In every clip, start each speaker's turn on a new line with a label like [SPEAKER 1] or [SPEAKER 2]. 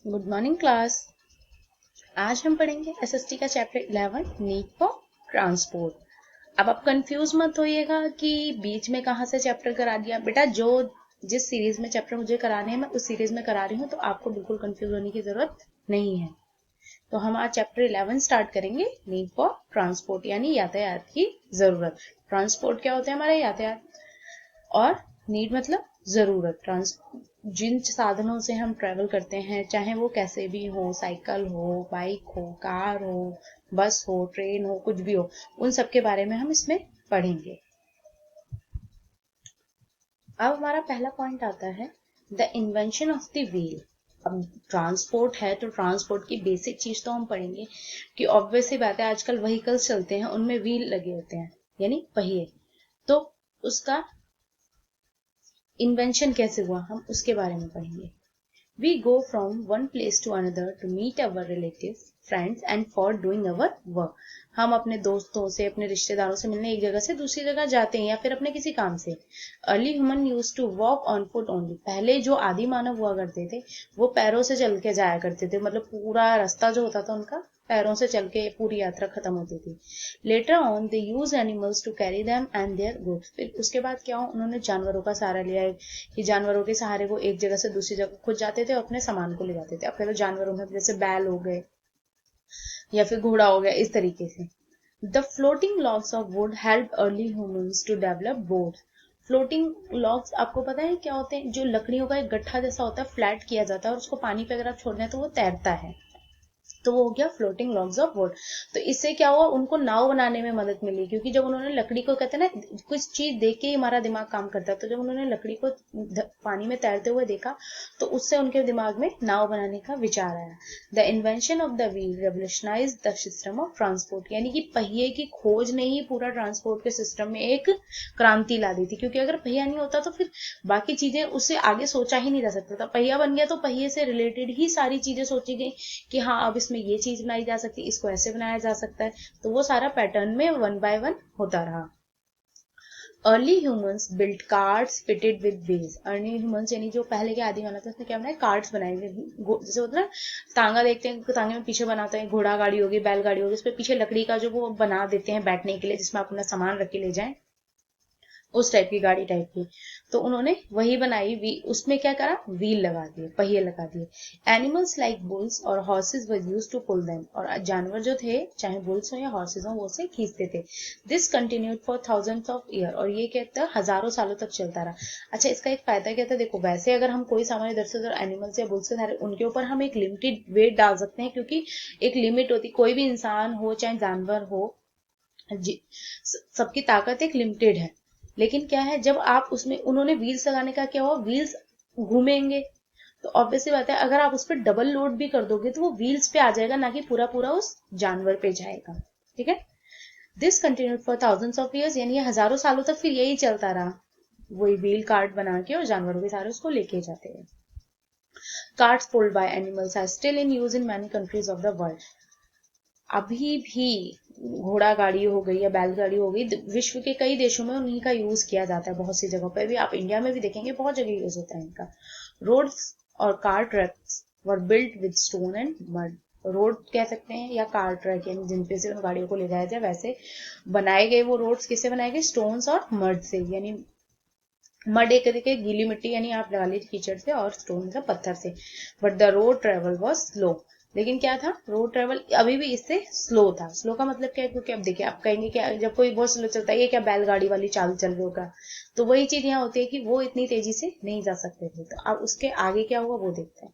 [SPEAKER 1] Good morning class. आज हम पढ़ेंगे एसएसटी का चैप्टर 11 नीड फॉर ट्रांसपोर्ट। अब आप कंफ्यूज मत होइएगा कि बीच में कहाँ से चैप्टर करा दिया। बेटा जो जिस सीरीज में चैप्टर मुझे कराने हैं मैं उस सीरीज में करा रही हूँ, तो आपको बिल्कुल कंफ्यूज होने की जरूरत नहीं है। तो हम आज चैप्टर 11 स्टार्ट करेंगे, नीड फॉर ट्रांसपोर्ट यानी यातायात की जरूरत। ट्रांसपोर्ट क्या होता है? हमारा यातायात। और नीड मतलब जरूरत। जिन साधनों से हम ट्रेवल करते हैं, चाहे वो कैसे भी हो, साइकिल हो, बाइक हो, कार हो, बस हो, ट्रेन हो, कुछ भी हो, उन सब के बारे में हम इसमें पढ़ेंगे। अब हमारा पहला पॉइंट आता है the invention of the wheel. अब ट्रांसपोर्ट है तो ट्रांसपोर्ट की बेसिक चीज तो हम पढ़ेंगे कि ऑब्वियस सी बात है, आजकल व्हीकल्स चलते हैं उनमें व्हील लगे होते हैं यानी पहिए। तो उसका इन्वेंशन कैसे हुआ हम उसके बारे में पढ़ेंगे। We go from one place to another to meet our relatives, friends and for doing our work. हम अपने दोस्तों से, अपने रिश्तेदारों से मिलने एक जगह से दूसरी जगह जाते हैं या फिर अपने किसी काम से। Early human use to walk on foot only. पहले जो आदि मानव हुआ करते थे वो पैरों से चल के जाया करते थे, मतलब पूरा रास्ता जो होता था उनका पैरों से चल के पूरी यात्रा खत्म होती थी। Later on they use animals to carry them and their goods. फिर उसके बाद क्या हो, उन्होंने जानवरों का सहारा लिया है कि जानवरों के सहारे वो एक जगह से दूसरी जगह खुद जाते थे और अपने सामान को ले जाते थे। अब पहले जानवरों में जैसे बैल हो गए या फिर घोड़ा हो गया, इस तरीके से। The floating logs of wood help early humans to develop boat. Floating logs आपको पता है क्या होते हैं? जो लकड़ियों का एक गट्ठा जैसा होता है, फ्लैट किया जाता है और उसको पानी पे अगर आप छोड़ दें तो वो तैरता है। तो वो हो गया फ्लोटिंग लॉग्स ऑफ वुड। तो इससे क्या हुआ, उनको नाव बनाने में मदद मिली, क्योंकि जब उन्होंने लकड़ी को, कहते हैं ना कुछ चीज देख के ही हमारा दिमाग काम करता है, तो जब उन्होंने लकड़ी को पानी में तैरते हुए देखा तो उससे उनके दिमाग में नाव बनाने का विचार आया। The invention of the wheel revolutionise the system of transport, यानी कि पहिए की खोज ने ही पूरा ट्रांसपोर्ट के सिस्टम में एक क्रांति ला दी थी। क्योंकि अगर पहिया नहीं होता तो फिर बाकी चीजें, उससे आगे सोचा ही नहीं जा सकता था। पहिया बन गया तो पहिए से रिलेटेड ही सारी चीजें सोची गई कि हाँ अब इसमें ये चीज बनाई जा सकती है, इसको ऐसे बनाया जा सकता है। तो वो सारा पैटर्न में वन बाय वन होता रहा। Early humans built carts fitted with wheels. Early humans यानी जो पहले के आदि मानव थे, उसने क्या बनाया? कार्ट्स बनाए। जैसे होता है ना, तांगा देखते हैं, तांगे में पीछे बनाते हैं, घोड़ा गाड़ी होगी, बैलगाड़ी होगी, उस पर पीछे लकड़ी का जो वो बना देते हैं बैठने के लिए, जिसमें आप अपना सामान रख के ले जाएं, उस टाइप की गाड़ी टाइप की। तो उन्होंने वही बनाई, उसमें क्या करा? व्हील लगा दिए, पहिए लगा दिए। एनिमल्स लाइक बुल्स और horses were use to pull them. और जानवर जो थे, चाहे बुल्स हो या हॉर्सेज हो, वो उसे खींचते थे। This continued for thousands of year. और ये कहता है हजारों सालों तक चलता रहा। अच्छा, इसका एक फायदा क्या था? देखो, वैसे अगर हम कोई सामान इधर से उधर एनिमल्स या बुल्स से धारे, उनके ऊपर हम एक लिमिटेड वेट डाल सकते हैं, क्योंकि एक लिमिट होती, कोई भी इंसान हो चाहे जानवर हो, सबकी ताकत एक लिमिटेड है। लेकिन क्या है, जब आप उसमें, उन्होंने व्हील्स लगाने का क्या हुआ, व्हील्स घूमेंगे तो ऑब्वियसली बात है, अगर आप उस पर डबल लोड भी कर दोगे तो वो व्हील्स पे आ जाएगा, ना कि पूरा पूरा उस जानवर पे जाएगा। ठीक है। This continued for thousands of years, यानी हजारों सालों तक फिर यही चलता रहा। वही व्हील कार्ट बना के और जानवरों के सारे उसको लेके जाते हैं। Carts pulled by animals are still in use in many countries of the world. अभी भी घोड़ा गाड़ी हो गई या बैलगाड़ी हो गई, विश्व के कई देशों में उन्हीं का यूज किया जाता है। बहुत सी जगहों पर भी, आप इंडिया में भी देखेंगे बहुत जगह यूज होता है इनका। रोड्स और car trucks were built with stone and mud. Road कह सकते हैं या कार ट्रक, यानी जिन पे से उन गाड़ियों को ले जाया जाए, वैसे बनाए गए वो रोड्स किससे बनाए गए? स्टोन्स और मड से। यानी मड एक तरीके गीली मिट्टी, यानी आप लगा लीजिए कीचड़ से, और स्टोन मतलब पत्थर से। But the road travel was slow. लेकिन क्या था? रोड ट्रेवल अभी भी इससे स्लो था। स्लो का मतलब क्या है? क्योंकि अब देखिए, आप कहेंगे कि जब कोई बहुत स्लो चलता है, ये क्या बैलगाड़ी वाली चाल चल रही होगा? तो वही चीज यहाँ होती है कि वो इतनी तेजी से नहीं जा सकते थे। तो अब उसके आगे क्या हुआ वो देखते हैं।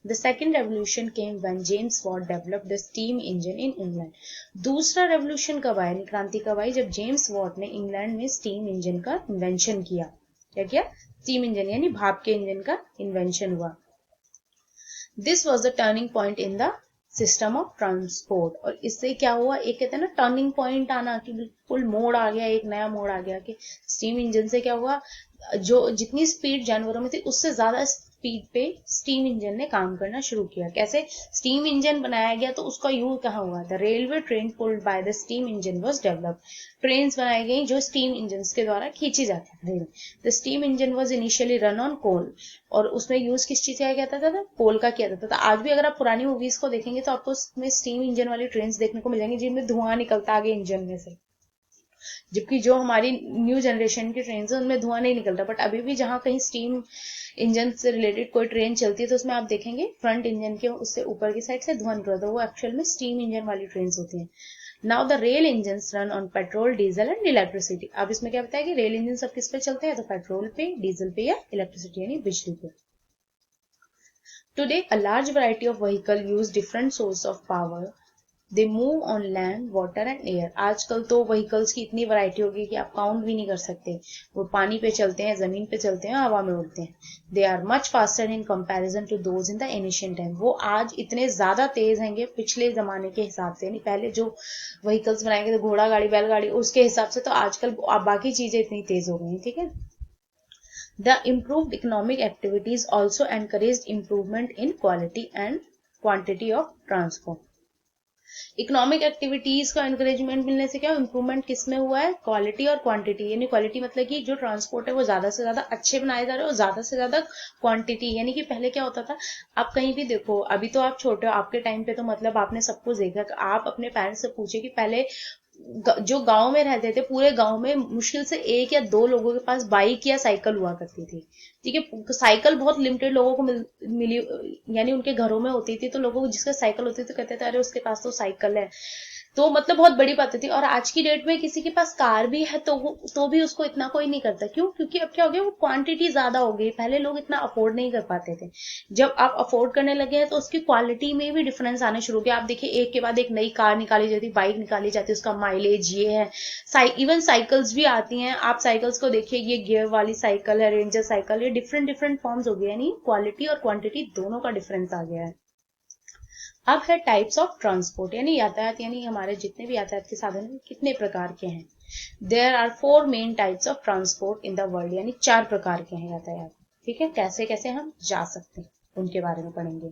[SPEAKER 1] The second revolution came when James Watt developed the steam engine in England. दूसरा रेवोल्यूशन कब आया, क्रांति कब आई? जब जेम्स वॉट ने इंग्लैंड में स्टीम इंजन का इन्वेंशन किया। क्या किया? स्टीम इंजन, यानी भाप के इंजन का इन्वेंशन हुआ। This was the turning point in the system of transport. और इससे क्या हुआ, एक कहते हैं ना टर्निंग पॉइंट आना, कि बिल्कुल मोड़ आ गया, एक नया मोड़ आ गया। कि स्टीम इंजन से क्या हुआ, जो जितनी स्पीड जानवरों में थी उससे ज्यादा स्पीड पे स्टीम इंजन ने काम करना शुरू किया। कैसे स्टीम इंजन बनाया गया तो उसका यूज कहाँ हुआ? The railway train pulled by the steam engine was developed. Train बनाई गई जो स्टीम इंजन के द्वारा खींची जाती है। The steam engine was initially run on coal, और उसमें यूज किस चीज का किया जाता था? कोल का किया जाता था। आज भी अगर आप पुरानी मूवीज को देखेंगे तो आपको उसमें स्टीम इंजन वाली ट्रेन देखने को मिल जाएंगी जिनमें धुआं निकलता आगे इंजन में से, जबकि जो हमारी न्यू जनरेशन की ट्रेन है उनमें धुआं नहीं निकलता। बट अभी भी जहां कहीं स्टीम इंजन से रिलेटेड कोई ट्रेन चलती है तो उसमें आप देखेंगे फ्रंट इंजन के उससे ऊपर की साइड से धुआं निकलता है, वो एक्चुअल में स्टीम इंजन वाली ट्रेन होती है। Now the rail engine run on petrol, diesel and electricity. अब इसमें क्या बताया कि रेल इंजन सब किस पे चलते हैं? तो पेट्रोल पे, डीजल पे या इलेक्ट्रिसिटी यानी बिजली पे। Today, a large variety of vehicles use different sources of power. They move on land, water and air. आजकल तो व्हीकल्स की इतनी वैरायटी होगी कि आप काउंट भी नहीं कर सकते। वो पानी पे चलते हैं, जमीन पे चलते हैं, हवा में उड़ते हैं। They are much faster in comparison to those in the ancient time. वो आज इतने ज्यादा तेज हैंगे पिछले जमाने के हिसाब से, यानी पहले जो व्हीकल्स बनाए गए थे घोड़ा गाड़ी, बैलगाड़ी, उसके हिसाब से तो आजकल बाकी चीजें इतनी तेज हो गई हैं। ठीक है। The improved economic activities also encouraged improvement in quality and quantity of transport. Economic activities का एनकरेजमेंट मिलने से क्या इंप्रूवमेंट किस में हुआ है? क्वालिटी और क्वांटिटी। यानी क्वालिटी मतलब कि जो ट्रांसपोर्ट है वो ज्यादा से ज्यादा अच्छे बनाए जा रहे हैं, और ज्यादा से ज्यादा क्वांटिटी, यानी कि पहले क्या होता था, आप कहीं भी देखो, अभी तो आप छोटे हो, आपके टाइम पे तो मतलब आपने सब कुछ देखा। आप अपने पेरेंट्स से पूछे कि पहले जो गांव में रहते थे पूरे गांव में मुश्किल से एक या दो लोगों के पास बाइक या साइकिल हुआ करती थी। ठीक है। साइकिल बहुत लिमिटेड लोगों को मिली, यानी उनके घरों में होती थी, तो लोगों को जिसका साइकिल होती थी कहते थे अरे उसके पास तो साइकिल है, तो मतलब बहुत बड़ी बात थी। और आज की डेट में किसी के पास कार भी है तो भी उसको इतना कोई नहीं करता। क्यों? क्योंकि अब क्या हो गया, वो क्वांटिटी ज्यादा हो गई। पहले लोग इतना अफोर्ड नहीं कर पाते थे, जब आप अफोर्ड करने लगे हैं तो उसकी क्वालिटी में भी डिफरेंस आने शुरू हो गया। आप देखिए एक के बाद एक नई कार निकाली जाती है, बाइक निकाली जाती है, उसका माइलेज ये है। इवन साइकिल्स भी आती हैं। आप साइकिल्स को देखिए, ये गियर वाली साइकिल है, रेंजर साइकिल, ये डिफरेंट डिफरेंट फॉर्म्स हो गए, यानी क्वालिटी और क्वांटिटी दोनों का डिफरेंस आ गया है। अब है टाइप्स ऑफ ट्रांसपोर्ट, यानी यातायात, यानी हमारे जितने भी यातायात के साधन हैं कितने प्रकार के हैं। There are 4 main types of transport in the world, यानी 4 प्रकार के हैं यातायात। ठीक है। कैसे कैसे हम जा सकते हैं उनके बारे में पढ़ेंगे।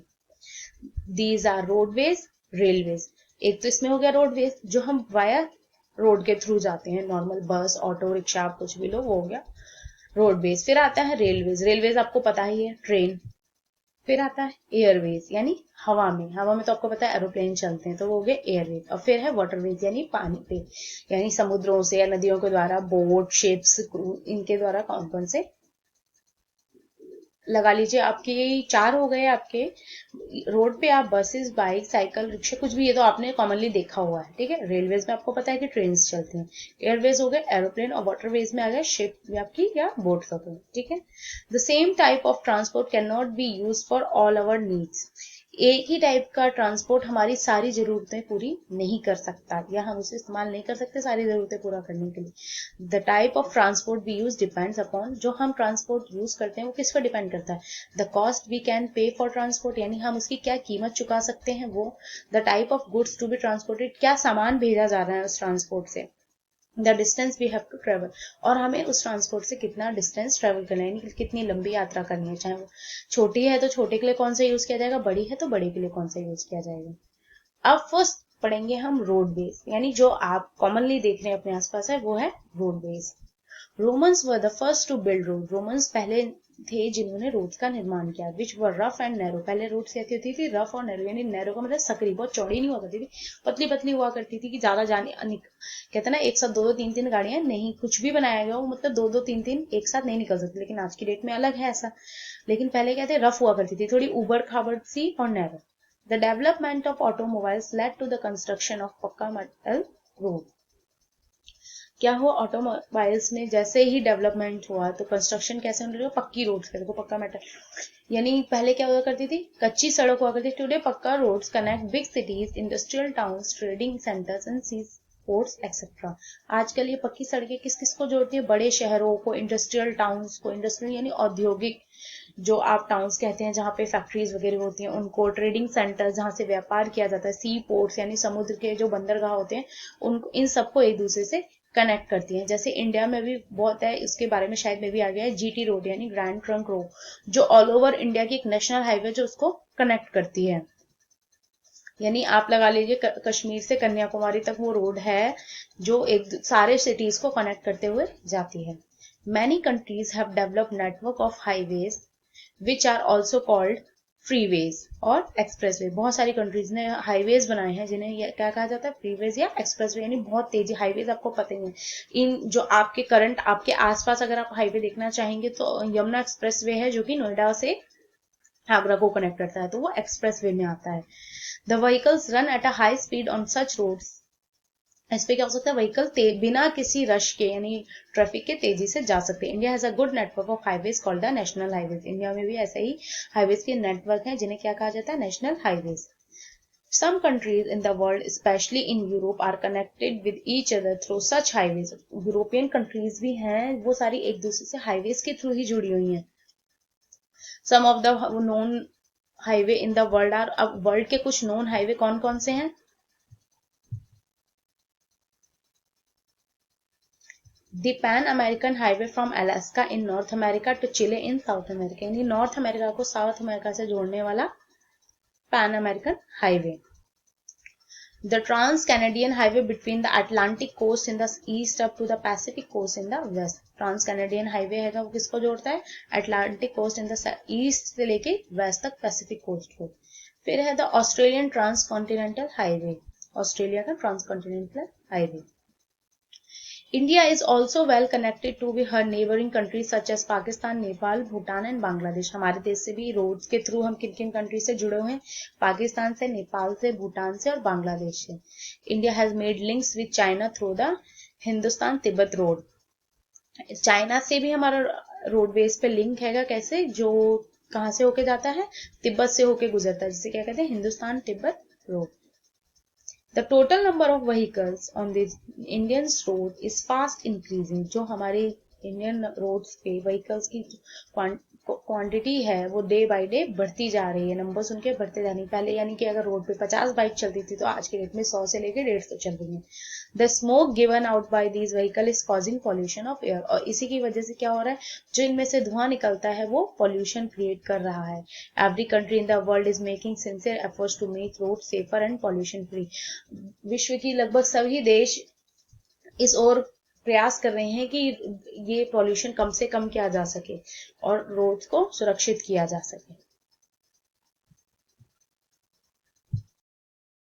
[SPEAKER 1] These are roadways, railways. एक तो इसमें हो गया रोडवेज, जो हम वाया रोड के थ्रू जाते हैं, नॉर्मल बस, ऑटो रिक्शा, आप कुछ भी लो, वो हो गया रोडवेज। फिर आता है रेलवेज, रेलवेज आपको पता ही है, ट्रेन। फिर आता है एयरवेज, यानी हवा में तो आपको पता है एरोप्लेन चलते हैं, तो वो हो गए एयरवेज। और फिर है वाटरवेज, यानी पानी पे, यानी समुद्रों से या नदियों के द्वारा, बोट, शिप्स, इनके द्वारा कौन कौन से लगा लीजिए आपके, ये 4 हो गए आपके। रोड पे आप बसेस, बाइक, साइकिल, रिक्शा, कुछ भी, ये तो आपने कॉमनली देखा हुआ है। ठीक है। रेलवेज में आपको पता है कि ट्रेन चलते हैं। एयरवेज हो गए एरोप्लेन, और वाटरवेज में आ गया शिप आपकी या बोट वगैरह। ठीक है। The same type of transport can not be use for all our needs. एक ही टाइप का ट्रांसपोर्ट हमारी सारी जरूरतें पूरी नहीं कर सकता, या हम उसे इस्तेमाल नहीं कर सकते सारी जरूरतें पूरा करने के लिए। The type of transport we use depends upon, जो हम ट्रांसपोर्ट यूज करते हैं वो किस पर डिपेंड करता है। The cost we can pay for transport, यानी हम उसकी क्या कीमत चुका सकते हैं वो। The type of goods to be transported, क्या सामान भेजा जा रहा है उस ट्रांसपोर्ट से। The distance we have to travel, और हमें उस ट्रांसपोर्ट से कितना डिस्टेंस ट्रेवल करना है, यानी कितनी लंबी यात्रा करनी है। चाहे वो छोटी है तो छोटे के लिए कौन सा यूज किया जाएगा, बड़ी है तो बड़े के लिए कौन सा यूज किया जाएगा। अब फर्स्ट पढ़ेंगे हम रोडवेज, यानी जो आप कॉमनली देख रहे हैं अपने आसपास है वो है roadways. Romans were the first to build road, Romans पहले थे जिन्होंने रोड्स का निर्माण किया। Which were rough and narrow, पहले रोड्स कैसी होती थी, रफ और नैरो, यानी नैरो का मतलब सकरी, बहुत चौड़ी नहीं हुआ करती थी, पतली पतली हुआ करती थी कि ज्यादा जाने कहते ना एक साथ 2-2 3-3 गाड़ियां नहीं, कुछ भी बनाया गया वो मतलब 2-2 3-3 एक साथ नहीं निकल सकती। लेकिन आज की डेट में अलग है ऐसा, लेकिन पहले क्या थे, रफ हुआ करती थी, थोड़ी उबड़ खाबड़ सी और narrow. The development of automobiles led to the construction of pucca metal road. क्या हुआ, ऑटोमोबाइल्स में जैसे ही डेवलपमेंट हुआ तो कंस्ट्रक्शन कैसे होने लगा, पक्की रोड्स पे, देखो पक्का मेटल, यानी पहले क्या हुआ करती थी, कच्ची सड़क हुआ करती थी। Today pucca roads connect big cities, industrial towns, trading centres and sea ports etcetera. आजकल ये पक्की सड़कें किस किस को जोड़ती है, बड़े शहरों को, इंडस्ट्रियल टाउन्स को, इंडस्ट्रियल यानी औद्योगिक जो आप टाउन्स कहते हैं जहाँ पे फैक्ट्रीज वगैरह होती हैं उनको, ट्रेडिंग सेंटर जहाँ से व्यापार किया जाता है, सी पोर्ट्स यानी समुद्र के जो बंदरगाह होते हैं उनको, इन सबको एक दूसरे से कनेक्ट करती हैं। जैसे इंडिया में भी बहुत है, इसके बारे में शायद में भी आ गया है, जीटी रोड यानी ग्रैंड ट्रंक रोड, जो ऑल ओवर इंडिया की एक नेशनल हाईवे जो उसको कनेक्ट करती है। यानी आप लगा लीजिए कश्मीर से कन्याकुमारी तक वो रोड है जो एक सारे सिटीज को कनेक्ट करते हुए जाती है। Many countries have developed network of highways which are also called freeways और एक्सप्रेसवे। बहुत सारी कंट्रीज ने हाईवेज बनाए हैं जिन्हें क्या कहा जाता है, फ्रीवेज या एक्सप्रेसवे, यानी बहुत तेजी। हाईवेज आपको पता ही है, इन जो आपके करंट आपके आसपास अगर आप हाईवे देखना चाहेंगे तो यमुना एक्सप्रेसवे है जो कि नोएडा से आगरा को कनेक्ट करता है, तो वो एक्सप्रेसवे में आता है। The vehicles run at a high speed on such roads. इस पे क्या हो सकता है, व्हीकल बिना किसी रश के यानी ट्रैफिक के तेजी से जा सकते हैं। India has a good network of highways called the national highways. India में भी ऐसे ही हाईवेज के नेटवर्क हैं जिन्हें क्या कहा जाता है, national highways. Some countries in the world, especially in Europe, are connected with each other through such highways. European countries भी हैं, वो सारी एक दूसरे से हाईवेज के थ्रू ही जुड़ी हुई हैं। Some of the known highway in the world are, अब वर्ल्ड के कुछ नोन हाईवे कौन कौन से हैं? The Pan American Highway from Alaska in North America to Chile in South America, यानी नॉर्थ अमेरिका को साउथ अमेरिका से जोड़ने वाला pan American highway. The Trans-Canadian Highway between the Atlantic coast in the east up to the Pacific coast in the west. Trans-Canadian Highway है वो किसको जोड़ता है, Atlantic coast in the east से लेके west तक Pacific coast को। फिर है the Australian Transcontinental Highway, Australia का transcontinental highway. India is also well connected to her neighboring countries such as Pakistan, Nepal, Bhutan and Bangladesh. हमारे देश से भी रोड के थ्रू हम किन किन कंट्री से जुड़े हुए हैं, पाकिस्तान से, नेपाल से, भूटान से और बांग्लादेश से। India has made links with China through the Hindustan Tibet road. China से भी हमारा रोडवेज पे लिंक हैगा, कैसे, जो कहाँ से होके जाता है, तिब्बत से होके गुजरता है, जिसे क्या कहते हैं, Hindustan Tibet road. The total number of vehicles on the Indian road is fast increasing. जो हमारे इंडियन रोड्स पे व्हीकल्स की क्वांटिटी है वो डे बाय डे बढ़ती जा रही है, नंबर्स उनके बढ़ते जा रही है। पहले यानी कि अगर रोड पे 50 बाइक चलती थी तो आज के डेट में 100 से लेकर 150 चल रही है। The smoke given out by these vehicle is causing pollution of air, और इसी की वजह से क्या हो रहा है, जो इनमें से धुआं निकलता है वो पॉल्यूशन क्रिएट कर रहा है। Every country in the world is making sincere efforts to make road safer and pollution free. विश्व की लगभग सभी देश इस ओर प्रयास कर रहे हैं कि ये पॉल्यूशन कम से कम किया जा सके और रोड को सुरक्षित किया जा सके।